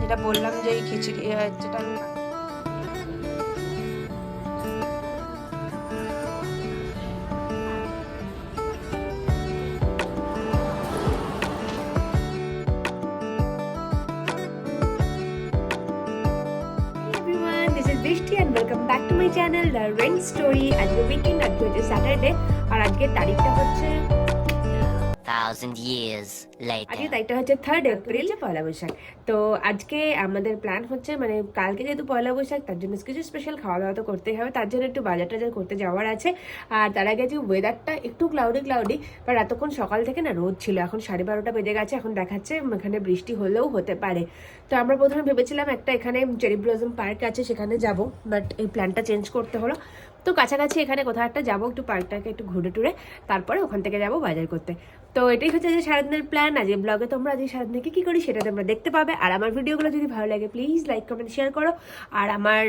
যেটা বললাম যে এই খিচুড়ি যেটা আমি welcome back to my channel the Rain Story. আজকে উইকেন্ড, আজকে হচ্ছে স্যাটারডে, আর আজকের তারিখটা হচ্ছে 1,000 years later. আজকে তারিখটা হচ্ছে 3rd এপ্রিল, পয়লা বৈশাখ। তো আজকে আমাদের প্ল্যান হচ্ছে, মানে কালকে যেহেতু পয়লা বৈশাখ, তার জন্য কিছু স্পেশাল খাওয়া দাওয়া তো করতেই হবে, তার জন্য একটু বাজার টাজার করতে যাওয়ার আছে। আর তার আগে যে ওয়েদারটা একটু ক্লাউডি, বাট এতক্ষণ সকাল থেকে না রোদ ছিল, এখন 12:30 বেজে গেছে, এখন দেখাচ্ছে এখানে বৃষ্টি হলেও হতে পারে। তো আমরা প্রথমে ভেবেছিলাম একটা এখানে চেরি ব্লসম পার্ক আছে সেখানে যাব, বাট এই প্ল্যানটা চেঞ্জ করতে হলো। তো কাছাকাছি এখানে কোথাও একটা যাবো, একটু পার্কটাকে একটু ঘুরে টুরে তারপরে ওখান থেকে যাবো বাজার করতে। তো এটাই হচ্ছে যে সারাদিনের প্ল্যান। আজ এই ব্লগে তোমরা আজ সারাদিনে কি করি সেটা তোমরা দেখতে পাবে। আর আমার ভিডিওগুলো যদি ভালো লাগে প্লিজ লাইক কমেন্ট শেয়ার করো, আর আমার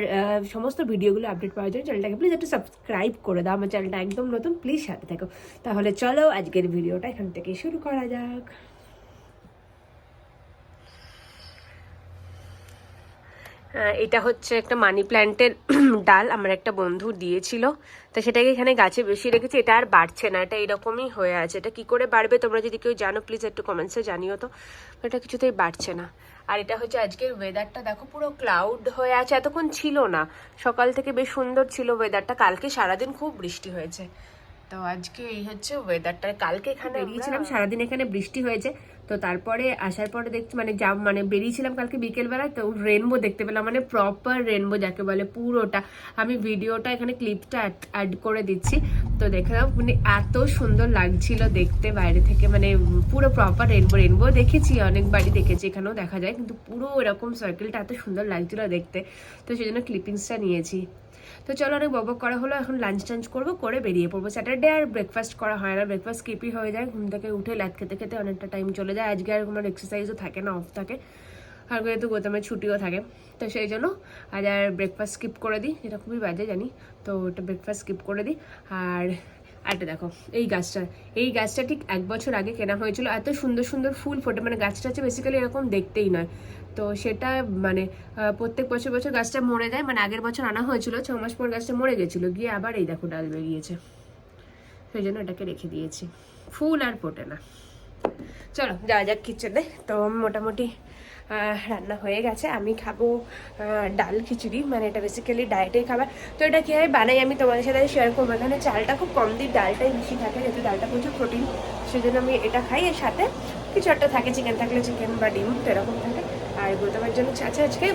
সমস্ত ভিডিওগুলো আপডেট পাওয়ার জন্য চ্যানেলটাকে প্লিজ একটু সাবস্ক্রাইব করে দাও। আমার চ্যানেলটা একদম নতুন, প্লিজ সাথে থাকো। তাহলে চলো আজকের ভিডিওটা এখান থেকে শুরু করা যাক। এটা হচ্ছে একটা মানি প্ল্যান্টের ডাল, আমার একটা বন্ধু দিয়েছিল, তো সেটাকে এখানে গাছে বেশি রেখেছি। এটা আর বাড়ছে না, এটা এরকমই হয়ে আছে। এটা কি করে বাড়বে তোমরা যদি কেউ জানো প্লিজ একটু কমেন্টসে জানিও তো। এটা কিছুতেই বাড়ছে না। আর এটা হচ্ছে আজকের ওয়েদারটা, দেখো পুরো ক্লাউড হয়ে আছে, এতক্ষণ ছিল না, সকাল থেকে বেশ সুন্দর ছিল ওয়েদারটা। কালকে সারাদিন খুব বৃষ্টি হয়েছে, তো আজকে এই হচ্ছে ওয়েদারটা। কালকে এখানে বেরিয়েছিলাম, সারাদিন এখানে বৃষ্টি হয়েছে, তো তারপরে আসার পরে দেখছি মানে বেরিয়েছিলাম কালকে বিকেলবেলায়, তো রেনবো দেখতে পেলাম, মানে প্রপার রেনবো যাকে বলে পুরোটা। আমি ভিডিওটা এখানে ক্লিপটা অ্যাড করে দিচ্ছি, তো দেখলাম মানে এত সুন্দর লাগছিল দেখতে বাইরে থেকে, মানে পুরো প্রপার রেনবো দেখেছি, অনেকবারই দেখেছি, এখানেও দেখা যায়, কিন্তু পুরো এরকম সার্কেলটা এত সুন্দর লাগছিল দেখতে, তো সেই জন্য ক্লিপিংসটা নিয়েছি। তো চলো, অনেক বকবক করা হলো, এখন লাঞ্চ টাঞ্চ করবো, করে বেরিয়ে পড়বো। স্যাটারডে আর ব্রেকফাস্ট করা হয় না, ব্রেকফাস্ট স্কিপই হয়ে যায়, ঘুম থেকে উঠে ল্যাদ খেতে খেতে অনেকটা টাইম চলে যায়। আজকে আর কোনো এক্সারসাইজও থাকে না, অফ থাকে, আর যেহেতু গৌতমের ছুটিও থাকে, তো সেই জন্য আজ আর ব্রেকফাস্ট স্কিপ করে দিই, যেটা খুবই বাজে জানি, তো ওটা ব্রেকফাস্ট স্কিপ করে দিই। আর একটা দেখো এই গাছটা ঠিক 1 বছর আগে কেনা হয়েছিল, এত সুন্দর সুন্দর ফুল ফোটে, মানে গাছটা হচ্ছে বেসিক্যালি এরকম দেখতেই নয়, তো সেটা মানে প্রত্যেক বছর বছর গাছটা মরে যায়, মানে আগের বছর আনা হয়েছিল, 6 মাস পর গাছটা মরে গেছিলো, গিয়ে আবার এই দেখো ডাল বেরিয়েছে, সেই জন্য এটাকে রেখে দিয়েছি, ফুল আর ফোটে না। চলো যাওয়া যাক কিচেনে। তো মোটামুটি রান্না হয়ে গেছে, আমি খাবো ডাল খিচুড়ি, মানে এটা বেসিক্যালি ডায়েটের খাবার। তো এটা কীভাবে বানাই আমি তোমাদের সাথে শেয়ার করবো। এখানে চালটা খুব কম দিই, ডালটাই বেশি থাকে, যেহেতু ডালটা প্রচুর প্রোটিন, সেই জন্য আমি এটা খাই। এর সাথে কিছু একটা থাকে, চিকেন থাকলে চিকেন বা ডিম, তো এরকম থাকে। আর গৌতমের জন্য আছে আজকে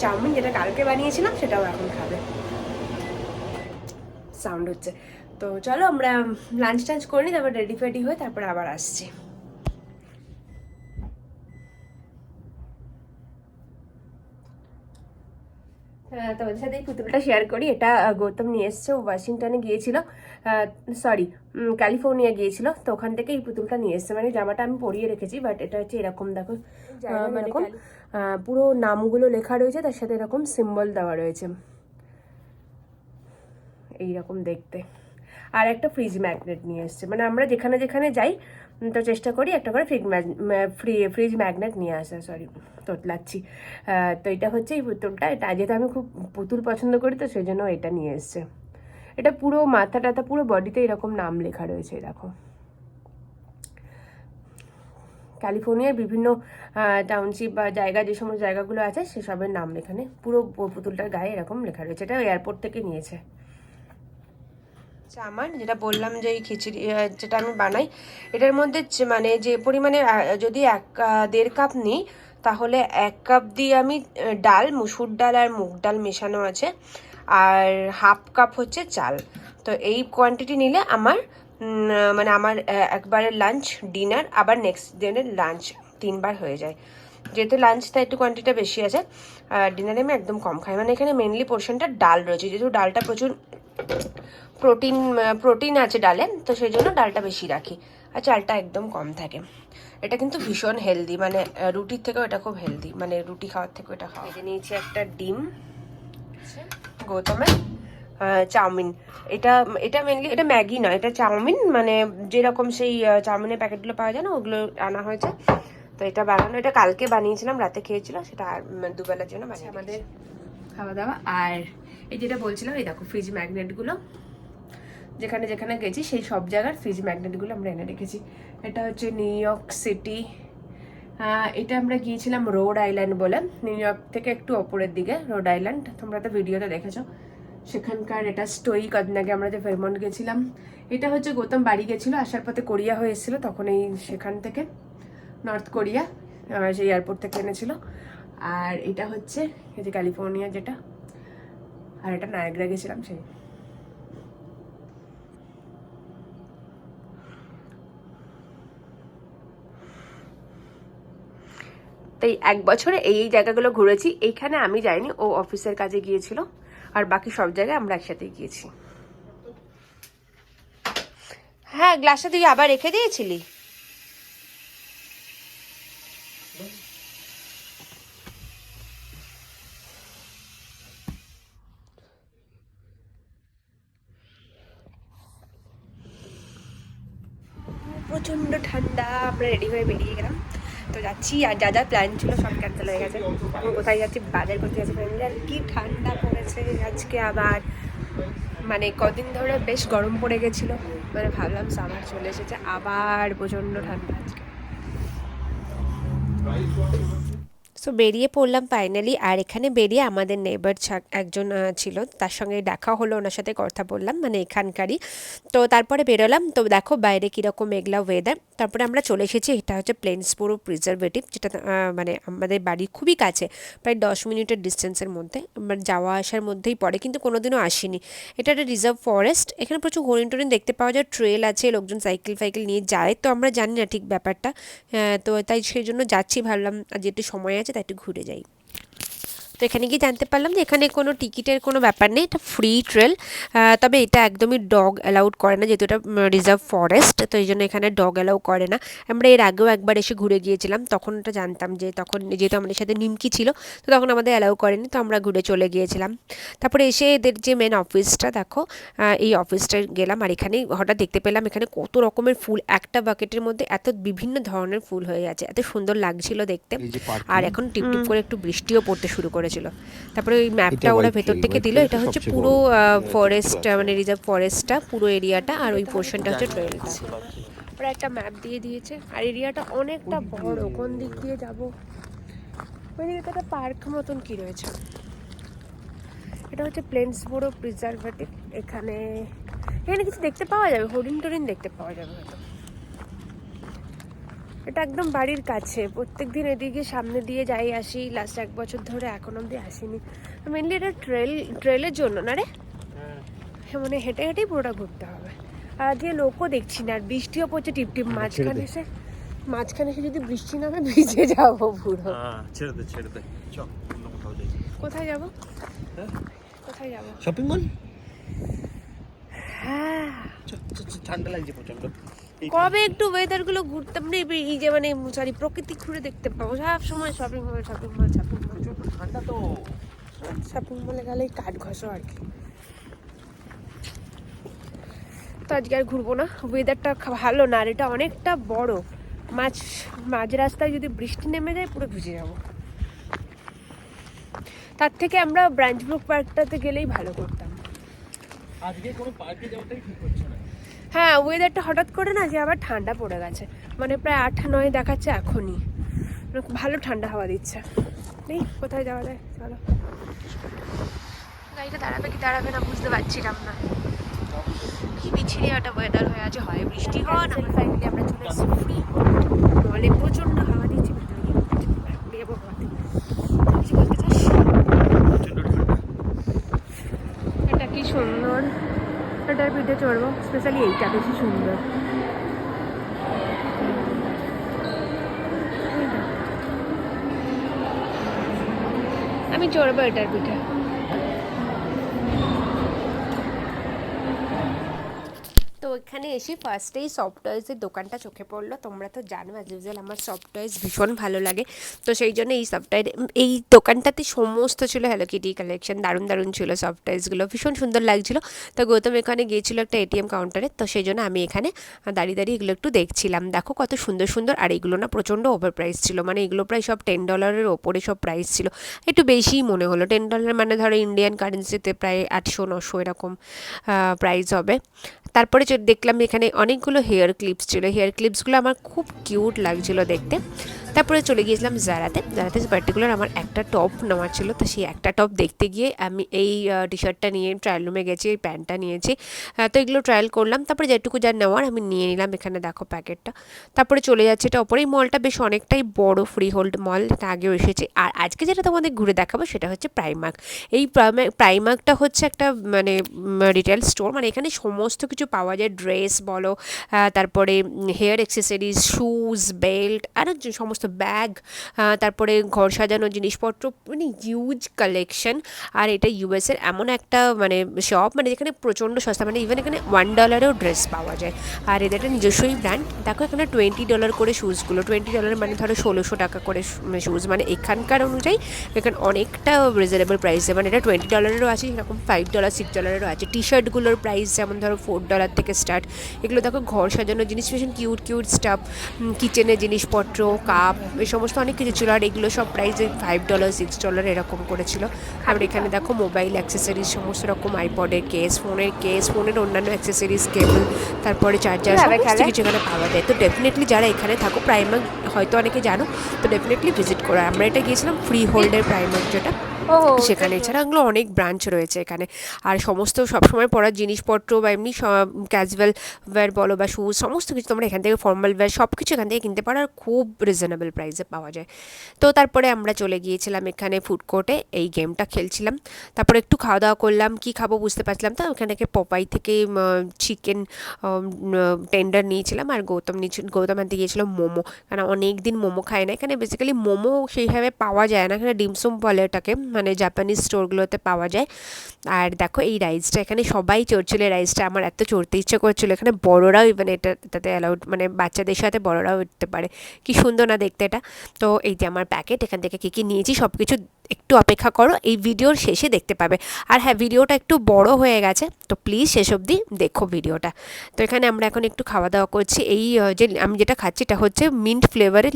চাউমিন, যেটা কালকে বানিয়েছিলাম, সেটাও এখন খাবে। সাউন্ড হচ্ছে। তো চলো আমরা লাঞ্চ টাঞ্চ করে নিই, তারপর রেডি ফেডি হয়ে তারপরে আবার আসছি। তোমাদের সাথে এই পুতুলটা শেয়ার করি। এটা গৌতম নিয়ে এসছে, ওয়াশিংটনে গিয়েছিল, সরি ক্যালিফোর্নিয়া গিয়েছিল, তো ওখান থেকে এই পুতুলটা নিয়ে এসছে। মানে জামাটা আমি পরিয়ে রেখেছি, বাট এটা হচ্ছে এরকম দেখো, মানে পুরো নামগুলো লেখা রয়েছে, তার সাথে এরকম সিম্বল দেওয়া রয়েছে, এইরকম দেখতে। আর একটা ফ্রিজ ম্যাগনেট নিয়ে এসছে, মানে আমরা যেখানে যেখানে যাই তো চেষ্টা করি একটা করে ফ্রিজ ম্যাগনেট নিয়ে আসা। সরি তোতলাচ্ছি। তো এটা হচ্ছে এই পুতুলটা, এটা যেহেতু আমি খুব পুতুল পছন্দ করি, তো সেই জন্য এটা নিয়ে এসছে। এটা পুরো মাথা টাথা পুরো বডিতে এরকম নাম লেখা রয়েছে, দেখো। ক্যালিফোর্নিয়ার বিভিন্ন টাউনশিপ বা জায়গা, যে সমস্ত জায়গাগুলো আছে সেসবের নাম এখানে পুরো পুতুলটার গায়ে এরকম লেখা রয়েছে। এটা এয়ারপোর্ট থেকে নিয়েছে। আমার যেটা বললাম যে এই খিচুড়ি যেটা আমি বানাই, এটার মধ্যে মানে যে পরিমাণে যদি 1.5 কাপ নিই, তাহলে 1 কাপ দিয়ে আমি ডাল, মুসুর ডাল আর মুগ ডাল মেশানো আছে, আর 1/2 কাপ হচ্ছে চাল। তো এই কোয়ান্টিটি নিলে আমার মানে আমার একবারের লাঞ্চ, ডিনার, আবার নেক্সট দিনের লাঞ্চ 3 বার হয়ে যায়। যেহেতু লাঞ্চটা একটু কোয়ান্টিটিটা বেশি আছে, ডিনারে আমি একদম কম খাই। মানে এখানে মেনলি পোর্শনটা ডাল রয়েছে, যেহেতু ডালটা প্রচুর প্রোটিন আছে ডালে, তো সেই জন্য ডালটা বেশি রাখি, আর চালটা একদম কম থাকে। এটা কিন্তু ভীষণ হেলদি, মানে রুটির থেকেও এটা খুব হেলদি, মানে রুটি খাওয়ার থেকেও এটা খাওয়া। ভেজে নিয়েছি একটা ডিম, গৌতমের চাউমিন। এটা মেনলি এটা ম্যাগি নয়, এটা চাউমিন, মানে যেরকম সেই চাউমিনের প্যাকেটগুলো পাওয়া যায় না, ওগুলো আনা হয়েছে। তো এটা বানানো, এটা কালকে বানিয়েছিলাম, রাতে খেয়েছিল, সেটা আর দুবেলার জন্য বানিয়ে আমাদের খাওয়া দাওয়া। আর এই যেটা বলছিলাম, এই দেখো ফ্রিজ ম্যাগনেটগুলো, যেখানে যেখানে গেছি সেই সব জায়গার ফ্রিজ ম্যাগনেটগুলো আমরা এনে রেখেছি। এটা হচ্ছে নিউ ইয়র্ক সিটি, এটা আমরা গিয়েছিলাম রোড আইল্যান্ড বলে, নিউ ইয়র্ক থেকে একটু ওপরের দিকে রোড আইল্যান্ড, তোমরা তো ভিডিওতে দেখেছো সেখানকার। এটা স্টোই, কদিন আগে আমরা যে ফেরমন্ট গেছিলাম। এটা হচ্ছে গৌতম বাড়ি গেছিলো, আসার পথে কোরিয়া হয়ে এসেছিলো, তখন এই সেখান থেকে নর্থ কোরিয়া সেই এয়ারপোর্ট থেকে এনেছিল। আর এটা হচ্ছে এই যে ক্যালিফোর্নিয়া যেটা, আর এটা নায়াগ্রা গেছিলাম সেই। তাই 1 বছরে এই জায়গাগুলো ঘুরেছি। এইখানে আমি যাইনি, ও অফিসের কাজে গিয়েছিল, আর বাকি সব জায়গায় আমরা একসাথেই গিয়েছি। হ্যাঁ, গ্লাসটা তুই আবার রেখে দিয়েছিলি? প্রচন্ড ঠান্ডা, আমরা রেডি হয়ে বেরিয়ে গেলাম, তো যাচ্ছি। আর যা যা প্ল্যান ছিল সব ক্যান্সেল হয়ে গেছে। কোথায় যাচ্ছি? বাজার করতে যাচ্ছি। আর কি ঠান্ডা পড়েছে আজকে আবার, মানে কদিন ধরে বেশ গরম পড়ে গেছিল, মানে ভাবলাম সামার চলে এসেছে, আবার প্রচন্ড ঠান্ডা আজকে। সো বেরিয়ে পড়লাম ফাইনালি। আর এখানে বেরিয়ে আমাদের নেবার একজন ছিল, তার সঙ্গে দেখা হলো, ওনার সাথে কথা বললাম, মানে এখানকারই। তো তারপরে বেরোলাম, তো দেখো বাইরে কীরকম মেঘলা ওয়েদার। তারপরে আমরা চলে এসেছি, এটা হচ্ছে প্লেন্সবোরো প্রিজারভেটিভ, যেটা মানে আমাদের বাড়ির খুবই কাছে, প্রায় 10 মিনিটের ডিস্টেন্সের মধ্যে, আমার যাওয়া আসার মধ্যেই পড়ে, কিন্তু কোনোদিনও আসিনি। এটা একটা রিজার্ভ ফরেস্ট, এখানে প্রচুর হরিণ টরিণ দেখতে পাওয়া যায়, ট্রেল আছে, লোকজন সাইকেল ফাইকেল নিয়ে যায়, তো আমরা জানি না ঠিক ব্যাপারটা। তো তাই সেই জন্য যাচ্ছি, ভাবলাম আজ একটু সময় আছে তাই একটু ঘুরে যাই। তো এখানে গিয়ে জানতে পারলাম যে এখানে কোনো টিকিটের কোনো ব্যাপার নেই, এটা ফ্রি ট্রেল। তবে এটা একদমই ডগ অ্যালাউড করে না, যেহেতু এটা রিজার্ভ ফরেস্ট, তো এই জন্য এখানে ডগ অ্যালাউ করে না। আমরা এর আগেও একবার এসে ঘুরে গিয়েছিলাম, তখন ওটা জানতাম যে, তখন যেহেতু আমাদের সাথে নিমকি ছিল, তো তখন আমাদের অ্যালাউ করেনি, তো আমরা ঘুরে চলে গিয়েছিলাম। তারপরে এসে এদের যে মেন অফিসটা দেখো, এই অফিসটায় গেলাম, আর এখানে হঠাৎ দেখতে পেলাম এখানে কত রকমের ফুল, একটা বাকেটের মধ্যে এত বিভিন্ন ধরনের ফুল হয়ে আছে, এত সুন্দর লাগছিল দেখতে। আর এখন টিপটিপ করে একটু বৃষ্টিও পড়তে শুরু করেছিল। তারপরে ওই ম্যাপটা ওরা ভেতর থেকে দিল, এটা হচ্ছে পুরো ফরেস্ট, মানে রিজার্ভ ফরেস্টটা পুরো এরিয়াটা, আর ওই পোর্শনটা হচ্ছে ট্রেলটা। ওরা একটা ম্যাপ দিয়ে দিয়েছে, আর এরিয়াটা অনেকটা বড়, কোন দিক দিয়ে যাব? ওই দিকে একটা পার্ক মতন কি রয়েছে। এটা হচ্ছে প্লেন্সবোরো প্রিজারভেটিভ। এখানে কিছু দেখতে পাওয়া যাবে, হরিণ টরিণ দেখতে পাওয়া যাবে হয়তো। এটা একদম বাড়ির কাছে, প্রত্যেক দিন এদিকে সামনে দিয়ে যাই আসি, লাস্ট 1 বছর ধরে এখন অব্দি আসিনি। মেনলি এটা ট্রেলের জন্য না রে, মানে হেঁটে হেঁটেই পুরোটা ঘুরতে হবে। আর দিয়ে লোকও দেখছি না, আর বৃষ্টিও পড়ছে টিপটিপ, মাঝখানে এসে যদি বৃষ্টি নামে ভিজে যাবো পুরো। ছেড়ে দে চল, কোথায় যাবো? কোথায় যাবো? Shopping mall. হ্যাঁ, ঠান্ডা লাগছে প্রচন্ড। কবে একটু ওয়েদার গুলো ঘুরতে, মানে এই যে মানে সরি প্রকৃতি ঘুরে দেখতে পাবো, সব সময় শপিং মল ঠান্ডা তো, শপিং মলে গেলেই কাঠ ঘষো আর কি। তো আজকে আর ঘুরবো না, ওয়েদারটা ভালো না, আর এটা অনেকটা বড়, মাঝ রাস্তায় যদি বৃষ্টি নেমে যায় পুরো ভিজে যাব। তার থেকে আমরা ব্রাঞ্চব্রুক পার্কটাতে গেলেই ভালো করতাম। আজকে কোনো পার্কে যাওয়াটাই ঠিক হচ্ছে না। হ্যাঁ, ওয়েদারটা হঠাৎ করে না যে আবার ঠান্ডা পড়ে গেছে, মানে প্রায় 8-9 দেখাচ্ছে এখনই, ভালো ঠান্ডা হাওয়া দিচ্ছে। নেই কোথায় যাওয়া যায়, চলো। গাড়িটা দাঁড়াবে কি দাঁড়াবে না বুঝতে পারছিলাম না, কি বিচ্ছিরি একটা ওয়েদার হয়ে আছে, হয় বৃষ্টি হয় না। ফাইনালি আমরা চলে এসেছি ফ্রি মলে, প্রচন্ড হাওয়া দিচ্ছে, এটা কি সুন্দর, এটার পিঠে চড়বো, স্পেশালি এইটা বেশি সুন্দর। আমি চড়বো এটার পিঠে। তো এখানে এসে ফার্স্টেই সফট টয়েসের দোকানটা চোখে পড়লো। তোমরা তো জানো অ্যাজ ইউজুয়াল আমার সফট টয়েস ভীষণ ভালো লাগে, তো সেই জন্য এই সফট টয় এই দোকানটাতে সমস্ত ছিল হ্যালো কিটি কালেকশন, দারুণ দারুণ ছিল সফট টয়েসগুলো, ভীষণ সুন্দর লাগছিল। তো গৌতম এখানে গিয়েছিল একটা এটিএম কাউন্টারে, তো সেই জন্য আমি এখানে দাঁড়িয়ে দাঁড়িয়ে এগুলো একটু দেখছিলাম। দেখো কত সুন্দর সুন্দর, আর এগুলো না প্রচণ্ড ওভার প্রাইস ছিল, মানে এগুলো প্রায় সব $10 ওপরে সব প্রাইস ছিল, একটু বেশিই মনে হলো। $10 মানে ধরো ইন্ডিয়ান কারেন্সিতে প্রায় 800-900 এরকম প্রাইস হবে। তারপরে দেখলাম এখানে অনেকগুলো হেয়ার ক্লিপস ছিল, হেয়ার ক্লিপসগুলো আমার খুব কিউট লাগছিল দেখতে। তারপরে চলে গিয়েছিলাম জারাতে পার্টিকুলার আমার একটা টপ নেওয়ার ছিল, তো সেই একটা টপ দেখতে গিয়ে আমি এই টি শার্টটা নিয়ে ট্রায়াল রুমে গেছি, এই প্যান্টটা নিয়েছি। তো এগুলো ট্রায়াল করলাম, তারপরে যেটুকু যা নেওয়ার আমি নিয়ে নিলাম। এখানে দেখো প্যাকেটটা, তারপরে চলে যাচ্ছে এটা ওপরে। এই মলটা বেশ অনেকটাই বড়, ফ্রি হোল্ড মল, এটা আগেও এসেছে। আর আজকে যেটা তোমাদের ঘুরে দেখাবো সেটা হচ্ছে প্রাইমার্ক। এই প্রাইমার্কটা হচ্ছে একটা মানে রিটেল স্টোর, মানে এখানে সমস্ত কিছু পাওয়া যায়, ড্রেস বলো, তারপরে হেয়ার অ্যাক্সেসরিজ, শুজ, বেল্ট, আর সমস্ত ব্যাগ, তারপরে ঘর সাজানোর জিনিসপত্র, মানে হিউজ কালেকশন। আর এটা ইউএসের এমন একটা মানে শপ, মানে যেখানে প্রচণ্ড সস্তা, মানে ইভেন এখানে $1 ড্রেস পাওয়া যায়। আর এদের একটা নিজস্বই ব্র্যান্ড। দেখো এখানে $20 করে শ্যুজগুলো, $20 মানে ধরো 1600 টাকা করে শ্যুজ, মানে এখানকার অনুযায়ী এখানে অনেকটা রিজনেবল প্রাইসে, মানে এটা $20 আছে, এরকম $5, $6 আছে। টি শার্টগুলোর প্রাইস যেমন ধরো $4 থেকে স্টার্ট। এগুলো দেখো ঘর সাজানোর জিনিস, ভীষণ কিউট কিউট স্টাফ, কিচেনের জিনিসপত্র, কাপ, এই সমস্ত অনেক কিছু ছিল। আর এগুলো সব প্রাইস $5, $6 এরকম করেছিল। আর এখানে দেখো মোবাইল অ্যাক্সেসরিজ, সমস্ত রকম আইপডের কেস, ফোনের অন্যান্য অ্যাক্সেসরিজ, কেবল, তারপরে চার্জার, সমস্ত কিছু এখানে পাওয়া যায়। তো ডেফিনেটলি যারা এখানে থাকো, প্রাইমার্ক হয়তো অনেকে জানো, তো ডেফিনেটলি ভিজিট করো। আমরা এটা গিয়েছিলাম ফ্রি হোল্ডের প্রাইমার্ক যেটা সেখানে। এছাড়া এগুলো অনেক ব্রাঞ্চ রয়েছে এখানে। আর সমস্ত সবসময় পরার জিনিসপত্র বা এমনি ক্যাজুয়াল ওয়্যার বলো বা শুজ, সমস্ত কিছু তোমরা এখান থেকে, ফর্মাল ওয়্যার সব কিছু এখান থেকে কিনতে পারো, আর খুব রিজনেবল প্রাইসে পাওয়া যায়। তো তারপরে আমরা চলে গিয়েছিলাম এখানে ফুড কোর্টে, এই গেমটা খেলছিলাম। তারপরে একটু খাওয়া দাওয়া করলাম, কি খাবো বুঝতে পারছিলাম, তো ওখানে থেকে পপাই থেকে চিকেন টেন্ডার নিয়েছিলাম। আর গৌতম আনতে গিয়েছিল মোমো, কারণ অনেক দিন মোমো খায় না। এখানে বেসিক্যালি মোমো সেইভাবে পাওয়া যায় না, এখানে ডিমসুম বলে এটাকে, মানে জাপানিজ স্টোরগুলোতে পাওয়া যায়। আর দেখো এই রাইসটা এখানে সবাই চড়ছিল, এই রাইসটা আমার এত চড়তে ইচ্ছে করছিল। এখানে বড়োরাও ইভেন এটাতে অ্যালাউড, মানে বাচ্চাদের সাথে বড়োরাও উঠতে পারে, কি সুন্দর না দেখতে এটা। তো এই যে আমার প্যাকেট, এখান থেকে কী কী নিয়েছি সব কিছু একটু অপেক্ষা করো, এই ভিডিওর শেষে দেখতে পাবে। আর হ্যাঁ, ভিডিওটা একটু বড় হয়ে গেছে, তো প্লিজ শেষ অবধি দেখো ভিডিওটা। তো এখানে আমরা এখন একটু খাওয়া দাওয়া করছি। এই যে আমি যেটা খাচ্ছি এটা হচ্ছে মিন্ট ফ্লেভারের,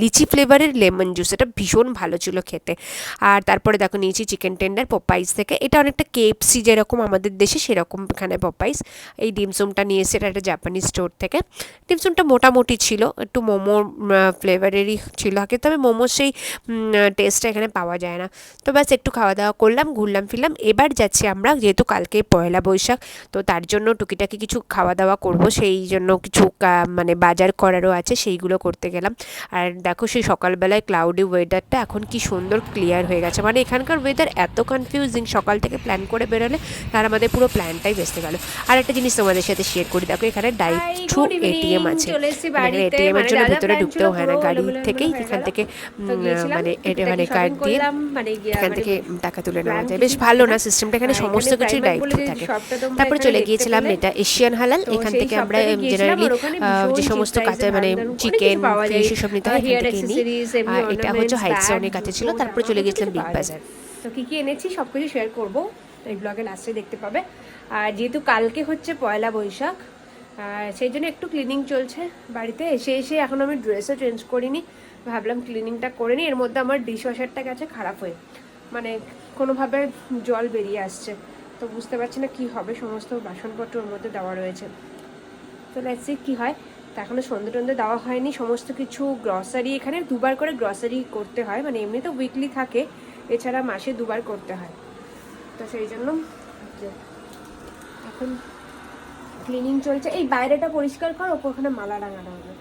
লিচি ফ্লেভারের লেমন জুস, এটা ভীষণ ভালো ছিল খেতে। আর তারপরে দেখো নিয়েছি চিকেন টেন্ডার পপাইস থেকে, এটা অনেকটা কেএফসি যেরকম আমাদের দেশে সেরকম এখানে পপাইস। এই ডিমসুমটা নিয়ে এসে, এটা একটা জাপানিজ স্টোর থেকে। ডিমসুমটা মোটামুটি ছিল, একটু মোমো ফ্লেভারেরই ছিল, আগে তবে মোমোর সেই টেস্টটা এখানে পাওয়া যায় না। তো ব্যাস একটু খাওয়া দাওয়া করলাম, ঘুরলাম ফিরলাম। এবার যাচ্ছি আমরা, যেহেতু কালকে পয়লা বৈশাখ, তো তার জন্য টুকিটাকি কিছু খাওয়া দাওয়া করব, সেই জন্য কিছু মানে বাজার করারও আছে, সেইগুলো করতে গেলাম। আর দেখো সেই সকালবেলায় ক্লাউডি ওয়েদারটা এখন কি সুন্দর ক্লিয়ার হয়ে গেছে, মানে এখানকার ওয়েদার এত কনফিউজিং, সকাল থেকে প্ল্যান করে বেরোলে আর আমাদের পুরো প্ল্যানটাই বেঁচে গেল। আর একটা জিনিস তোমাদের সাথে শেয়ার করি, দেখো এখানে ডাইরেক্ট থ্রু এটিএম আছে, এটিএম এর জন্য ভিতরে ঢুকতেও হয় না, গাড়ি থেকেই এখান থেকে মানে কার্ড দিয়ে এখান থেকে টাকা তুলে নেওয়া যায়। বেশ ভালো না সিস্টেমটা, এখানে সমস্ত কিছু ডাইরেক্ট থ্রু থাকে। তারপরে চলে গিয়েছিলাম এটা এশিয়ান হালাল, এখান থেকে আমরা জেনারেলি যে সমস্ত কাঁচা মানে চিকেন, ফিশ এসব নিতে হয় এখান থেকে নিই। আর এটা হচ্ছে হাইটসে অনেক কাছে ছিল। তারপরে চলে গিয়েছিলাম বিগ বাজার। তো কী কী এনেছি সব কিছু শেয়ার করবো, এই ব্লগে লাস্টে দেখতে পাবে। আর যেহেতু কালকে হচ্ছে পয়লা বৈশাখ, সেই জন্য একটু ক্লিনিং চলছে বাড়িতে। এসে এখন আমি ড্রেসও চেঞ্জ করিনি, ভাবলাম ক্লিনিংটা করে নিই। এর মধ্যে আমার ডিশ ওয়াশারটা গেছে খারাপ হয়ে, মানে কোনোভাবে জল বেরিয়ে আসছে, তো বুঝতে পারছি না কী হবে, সমস্ত বাসনপত্র ওর মধ্যে দেওয়া রয়েছে। তো লেটস সি কী হয়। তা এখনও সন্ধ্যে টন্ধে দেওয়া হয়নি। সমস্ত কিছু গ্রসারি, এখানে 2বার করে গ্রসারি করতে হয়, মানে এমনি তো উইকলি থাকে, এছাড়া মাসে 2বার করতে হয়। তো সেই জন্য এখন ক্লিনিং চলছে। এই বাইরেটা পরিষ্কার কর, ওখানে মালা রাঙানো হবে।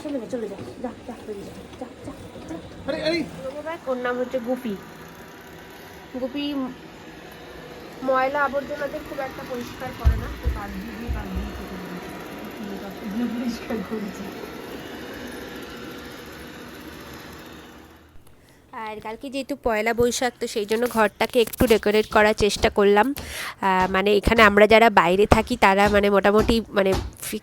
চলে যা যা যা যা যা যা। ওর নাম হচ্ছে গুপি। গুপি ময়লা আবর্জনাতে খুব একটা পরিষ্কার করে না, তো তার দিয়ে পরিষ্কার করেছে। আর কালকে যেহেতু পয়লা বৈশাখ, তো সেই জন্য ঘরটাকে একটু ডেকোরেট করার চেষ্টা করলাম। মানে এখানে আমরা যারা বাইরে থাকি তারা মানে মোটামুটি মানে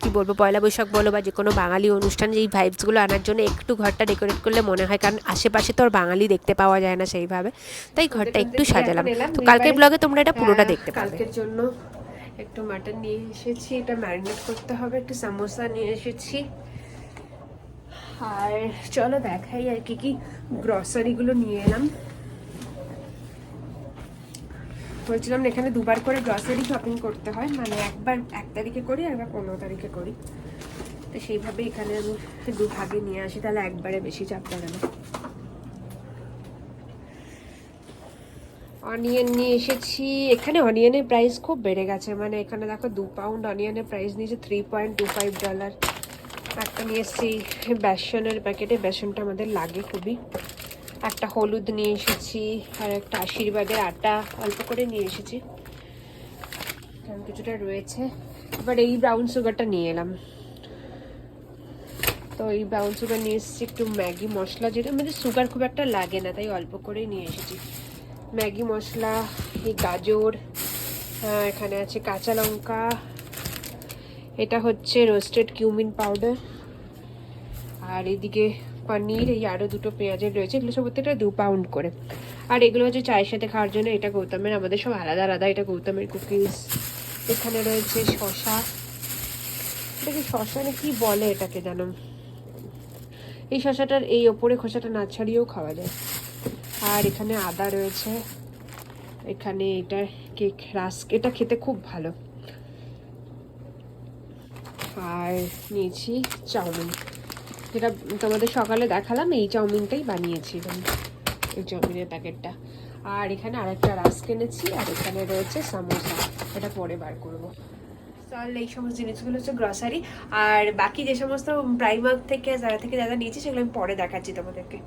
কী বলবো, পয়লা বৈশাখ বলো বা যে কোনো বাঙালি অনুষ্ঠান, যেই ভাইবসগুলো আনার জন্য একটু ঘরটা ডেকোরেট করলে মনে হয়, কারণ আশেপাশে তো আর বাঙালি দেখতে পাওয়া যায় না সেইভাবে, তাই ঘরটা একটু সাজালাম। তো কালকের ব্লগে তোমরা এটা পুরোটা দেখতে পাবে। কালকের জন্য একটু মাটন নিয়ে এসেছি, এটা ম্যারিনেট করতে হবে। একটু সামোসা নিয়ে এসেছি। আর চলো দেখাই আর কি কি গ্রসারিগুলো নিয়ে এলাম। বলছিলাম না, এখানে দুবার করে গ্রসারি শপিং করতে হয়, মানে একবার 1 তারিখে করি আর একবার 15 তারিখে করি। তো সেইভাবে এখানে আমি দুভাগে নিয়ে আসি, তাহলে একবারে বেশি চাপ পড়ে না। অনিয়ন নিয়ে এসেছি। এখানে অনিয়নের প্রাইস খুব বেড়ে গেছে, মানে এখানে দেখো 2 পাউন্ড অনিয়নের প্রাইস নিয়েছে $3.25। একটা নিয়ে এসেছি বেসনের প্যাকেটে, বেসনটা আমাদের লাগে খুবই। একটা হলুদ নিয়ে এসেছি, আর একটা আশীর্বাদের আটা অল্প করে নিয়ে এসেছি, কারণ কিছুটা রয়েছে। এবার এই ব্রাউন সুগারটা নিয়ে এলাম। তো এই ব্রাউন সুগার নিয়ে এসেছি। একটু ম্যাগি মশলা, যেটা আমাদের সুগার খুব একটা লাগে না, তাই অল্প করেই নিয়ে এসেছি। ম্যাগি মশলা, এই গাজর, এখানে আছে কাঁচা লঙ্কা, এটা হচ্ছে রোস্টেড কিউমিন পাউডার, আর এদিকে পনির, এই আরও 2টো পেঁয়াজের রয়েছে। এগুলো সব প্রত্যেকটা 2 পাউন্ড করে। আর এগুলো হচ্ছে চায়ের সাথে খাওয়ার জন্য। এটা গৌতমের, আমাদের সব আলাদা আলাদা। এটা গৌতমের কুকিজ। এখানে রয়েছে শশা, এটাকে শশা না কি বলে এটাকে জানো, এই শশাটার এই ওপরে খোসাটা না ছাড়িয়েও খাওয়া যায়। আর এখানে আদা রয়েছে। এখানে এটা কেক রাস্ক, এটা খেতে খুব ভালো। আর নিয়েছি চাউমিন, যেটা তোমাদের সকালে দেখালাম, এই চাউমিনটাই বানিয়েছিলাম, এই চাউমিনের প্যাকেটটা। আর এখানে আরেকটা রাস্ক এনেছি, আর এখানে রয়েছে সামোসা, এটা পরে বার করবো। চল, এই সমস্ত জিনিসগুলো হচ্ছে গ্রসারি। আর বাকি যে সমস্ত প্রাইমার্ক থেকে যারা থেকে যারা নিয়েছি সেগুলো আমি পরে দেখাচ্ছি তোমাদেরকে।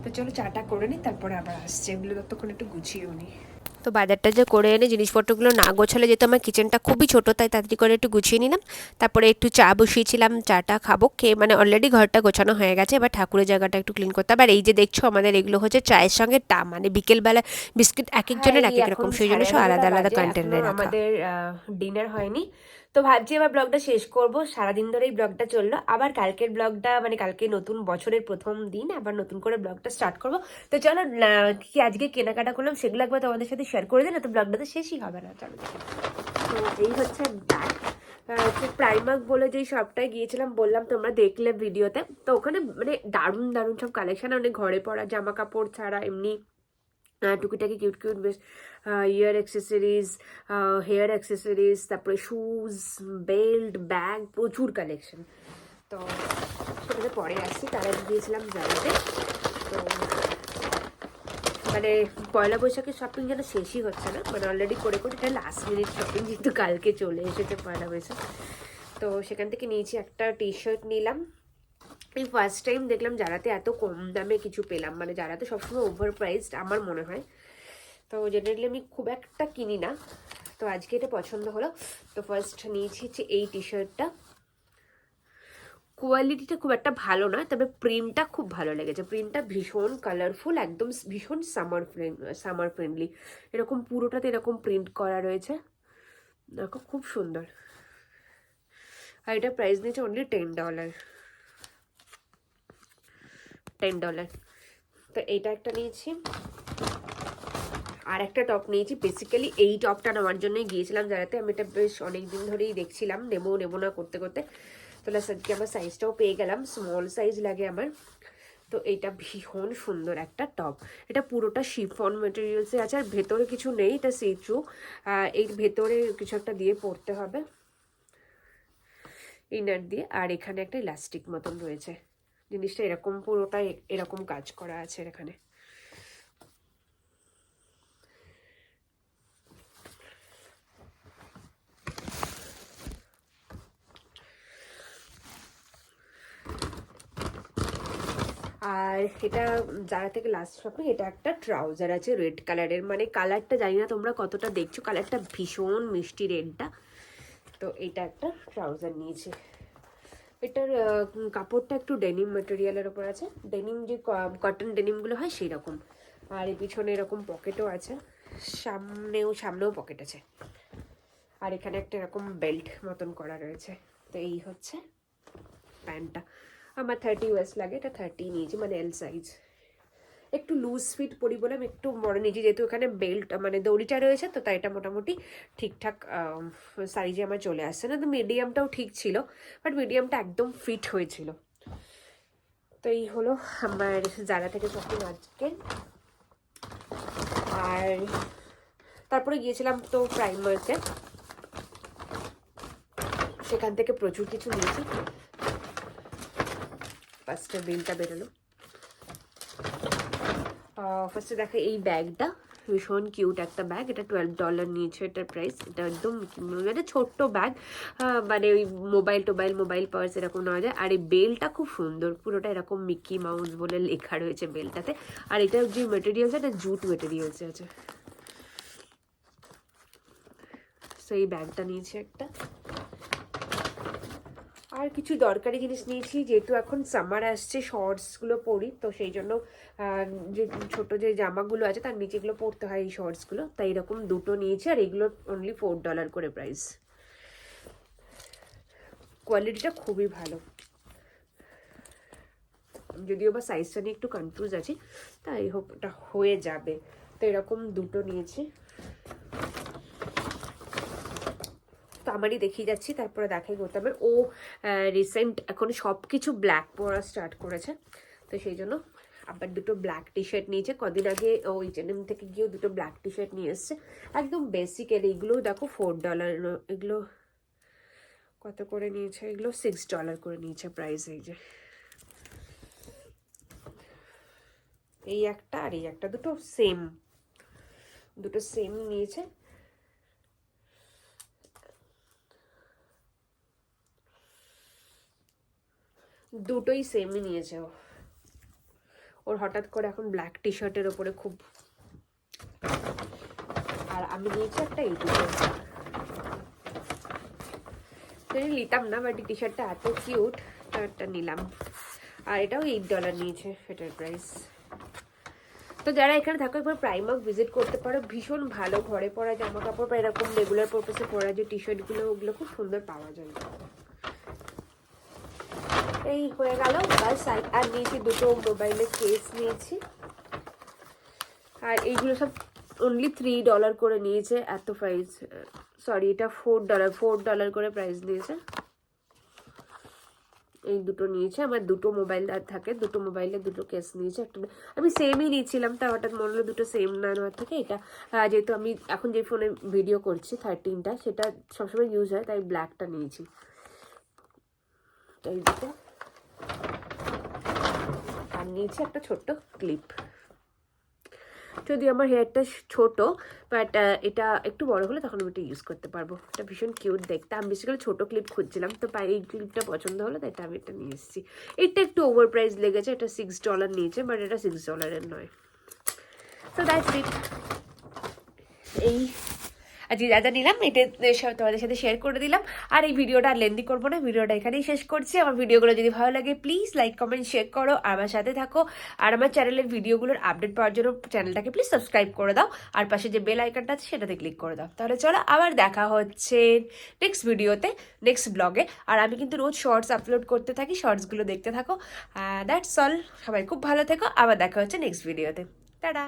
তো চলো চাটা করে নিই, তারপরে আবার আসছে। এগুলো ততক্ষণ একটু গুছিয়েও নিই। তো বাজারটা যে করে এনে জিনিসপত্রগুলো না গোছালে, যেহেতু আমার কিচেনটা খুবই ছোটো, তাই তাড়াতাড়ি করে একটু গুছিয়ে নিলাম। তারপরে একটু চা বসিয়েছিলাম, চাটা খাবো। খেয়ে মানে অলরেডি ঘরটা গোছানো হয়ে গেছে, এবার ঠাকুরের জায়গাটা একটু ক্লিন করতে হবে। আর এই যে দেখছো আমাদের এগুলো হচ্ছে চায়ের সঙ্গে মানে বিকেলবেলা বিস্কিট এক একজনের এক এক রকম, সেই জন্য সব আলাদা আলাদা কন্টেনারে রাখা। আমাদের ডিনার হয়নি, তো ভাবছি এবার ব্লগটা শেষ করব। সারাদিন ধরে এই ব্লগটা চললো, আবার কালকের ব্লগটা মানে কালকে নতুন বছরের প্রথম দিন, আবার নতুন করে ব্লগটা স্টার্ট করব। তো চলো, কি আজকে কেনাকাটা করলাম সেগুলো একবার তোমাদের সাথে শেয়ার করে দিই, না তো ব্লগটা তো শেষই হবে না। চলো, তো এই হচ্ছে ব্যাগ। হচ্ছে প্রাইমার্ক বলে যেই শপটায় গিয়েছিলাম, বললাম তোমরা দেখলে ভিডিওতে। তো ওখানে মানে দারুণ দারুণ সব কালেকশন, অনেক ঘরে পরা জামা কাপড় ছাড়া এমনি টুকিটাকি কিউট কিউট বেশ ইয়ার অ্যাক্সেসরিজ, হেয়ার অ্যাক্সেসরিজ, তারপরে শুজ, বেল্ট, ব্যাগ, প্রচুর কালেকশন। তো সেটাতে পরে আসছি। তারা গিয়েছিলাম জায়গাতে। তো মানে পয়লা বৈশাখের শপিং যেন শেষই হচ্ছে না, মানে অলরেডি করে করে এটা লাস্ট মিনিট শপিং, যেহেতু কালকে চলে এসেছে পয়লা বৈশাখ। তো সেখান থেকে নিয়েছি একটা টি শার্ট নিলাম। এই ফার্স্ট টাইম দেখলাম যারাতে এত কম দামে কিছু পেলাম, মানে যারাতে সবসময় ওভার প্রাইসড আমার মনে হয়। তো জেনারেলি আমি খুব একটা কিনি না, তো আজকে এটা পছন্দ হলো। তো ফার্স্ট নিয়েছি হচ্ছে এই টি শার্টটা। কোয়ালিটিটা খুব একটা ভালো না, তবে প্রিন্টটা খুব ভালো লেগেছে। প্রিন্টটা ভীষণ কালারফুল, একদম ভীষণ সামার ফ্রেন্ডলি। এরকম পুরোটাতে এরকম প্রিন্ট করা রয়েছে, দেখো খুব সুন্দর। আর এটা প্রাইস নিয়েছে অনলি $10। তো এইটা একটা নিয়েছি। আর একটা টপ নিয়েছি। বেসিক্যালি এই টপটা নেওয়ার জন্যই গিয়েছিলাম যাতে, আমি এটা বেশ অনেক দিন ধরেই দেখছিলাম, নেবো না করতে করতে। তো আজকে আমার সাইজটাও পেয়ে গেলাম, স্মল সাইজ লাগে আমার। তো এইটা ভীষণ সুন্দর একটা টপ। এটা পুরোটা শিফন মেটেরিয়ালসে আছে, আর ভেতরে কিছু নেই, এটা সি থ্রু। এই ভেতরে কিছু একটা দিয়ে পরতে হবে ইনার দিয়ে। আর এখানে একটা ইলাস্টিক মতন রয়েছে, জিনিসটা এরকম পুরোটা এরকম কাজ করা আছে এখানে। আর এটা যারা থেকে লাস্ট শপিং, এটা একটা ট্রাউজার আছে রেড কালারের, মানে কালারটা জানি না তোমরা কতটা দেখছো, কালারটা ভীষণ মিষ্টি রেডটা। তো এটা একটা ট্রাউজার নিয়েছি। এটার কাপড়টা একটু ডেনিম ম্যাটেরিয়ালের ওপর আছে, ডেনিম যে কটন ডেনিমগুলো হয় সেই রকম। আর এই পিছনে এরকম পকেটও আছে, সামনেও পকেট আছে, আর এখানে একটা এরকম বেল্ট মতন করা রয়েছে। তো এই হচ্ছে প্যান্টটা। আমার 30 US লাগে, এটা 30 নিয়েছি, মানে এল সাইজ। একটু লুজ ফিট পরি বলে আমি একটু বড় নিয়েছি, যেহেতু এখানে বেল্ট মানে দড়িটা রয়েছে, তো তাই এটা মোটামুটি ঠিকঠাক সাইজে আমার চলে আসছে না। তো মিডিয়ামটাও ঠিক ছিল, বাট মিডিয়ামটা একদম ফিট হয়েছিল। তো এই হলো আমার জারা থেকে শপিং আজকে। আর তারপরে গিয়েছিলাম তো প্রাইমার্কে, সেখান থেকে প্রচুর কিছু নিয়েছি। ফার্স্টে বিলটা বেরোলো। ফার্স্টে দেখো এই ব্যাগটা, ভীষণ কিউট একটা ব্যাগ। এটা $12 নিয়েছে এটার প্রাইস। এটা একদম একটা ছোট্ট ব্যাগ, মানে ওই মোবাইল পার্স এরকম নেওয়া যায়। আর এই বেলটা খুব সুন্দর, পুরোটা এরকম মিকি মাউস বলে লেখা রয়েছে বেলটাতে। আর এটা যে মেটেরিয়ালস, এটা জুট মেটেরিয়ালস আছে। তো এই ব্যাগটা নিয়েছি একটা। আর কিছু দরকারি জিনিস নিয়েছি, যেহেতু এখন সামার আসছে, শর্টসগুলো পরি, তো সেই জন্য যে ছোটো যে জামাগুলো আছে তার নিচে এগুলো পরতে হয়, এই শর্টসগুলো, তাই এরকম দুটো নিয়েছি। আর এগুলো অনলি $4 করে প্রাইস। কোয়ালিটিটা খুবই ভালো, যদিও বা সাইজটা নিয়ে একটু কনফিউজ আছি, তাই হোক ওটা হয়ে যাবে। তো এরকম দুটো নিয়েছি। তো আমারই দেখিয়ে যাচ্ছি, তারপরে দেখাই করতে হবে। ও রিসেন্ট এখন সব কিছু ব্ল্যাক পরা স্টার্ট করেছে, তো সেই জন্য আবার দুটো ব্ল্যাক টি শার্ট নিয়েছে। কদিন আগে ও H&M থেকে গিয়েও দুটো ব্ল্যাক টি শার্ট নিয়ে এসছে, একদম বেসিক। এর এগুলো দেখো $4। এগুলো কত করে নিয়েছে? এগুলো $6 করে নিয়েছে প্রাইস। এই যে এই একটা আর এই একটা, দুটো সেম নিয়েছে। দুটোই সেমই নিয়েছে ও। ওর হঠাৎ করে এখন ব্ল্যাক টি শার্টের ওপরে খুব। আর আমি নিয়েছি একটা এই টি শার্ট, নিতাম না, বাট এই টি শার্টটা এত কিউট, একটা নিলাম। আর এটাও $8 নিয়েছে এটার প্রাইস। তো যারা এখানে থাকো, একবার প্রাইমার্ক ভিজিট করতে পারো, ভীষণ ভালো ঘরে পরা জামা কাপড় বা এরকম রেগুলার পারপাসে পরা যে টি শার্টগুলো, ওগুলো খুব সুন্দর পাওয়া যায়। এই হয়ে গেল বাস। আর নিয়েছি দুটো মোবাইলের কেস নিয়েছি। আর এইগুলো সব অনলি $3 করে নিয়েছে, এত প্রাইস। সরি, এটা $4 করে প্রাইস দিয়েছে। এই দুটো নিয়েছে। আমার দুটো মোবাইল আর থাকে, দুটো মোবাইলে দুটো কেস নিয়েছে। একটা আমি সেমই নিয়েছিলাম, তা হঠাৎ মনে হলো দুটো সেম না নেওয়ার থেকে এটা, যেহেতু আমি এখন যে ফোনে ভিডিও করছি 13টা, সেটা সবসময় ইউজ হয়, তাই ব্ল্যাকটা নিয়েছি। এই দুটো। আর নিয়েছি একটা ছোট্ট ক্লিপ। যদি আমার হেয়ারটা ছোট, বাট এটা একটু বড় হলে তখন আমি এটা ইউজ করতে পারবো। এটা ভীষণ কিউট দেখতে। আমি বেসিক্যালি ছোট ক্লিপ খুঁজছিলাম, তো এই ক্লিপটা পছন্দ হলো, তাই আমি এটা নিয়ে এসেছি। এটা একটু ওভার প্রাইস লেগেছে, এটা $6 নিয়েছে, বাট এটা $6 নয়। তো দ্যাটস ইট। এই আজকে যা যা নিলাম এটা তোমাদের সাথে শেয়ার করে দিলাম। আর এই ভিডিওটা আর লেন্দি করবো না, ভিডিওটা এখানেই শেষ করছি। আমার ভিডিওগুলো যদি ভালো লাগে প্লিজ লাইক কমেন্ট শেয়ার করো, আমার সাথে থাকো। আর আমার চ্যানেলের ভিডিওগুলোর আপডেট পাওয়ার জন্য চ্যানেলটাকে প্লিজ সাবস্ক্রাইব করে দাও, আর পাশে যে বেল আইকনটা আছে সেটাতে ক্লিক করে দাও। তাহলে চলো আবার দেখা হচ্ছে নেক্সট ভিডিওতে, নেক্সট ব্লগে। আর আমি কিন্তু রোজ শর্টস আপলোড করতে থাকি, শর্টসগুলো দেখতে থাকো। That's all. সবাই খুব ভালো থেকো, আবার দেখা হচ্ছে নেক্সট ভিডিওতে। টাটা।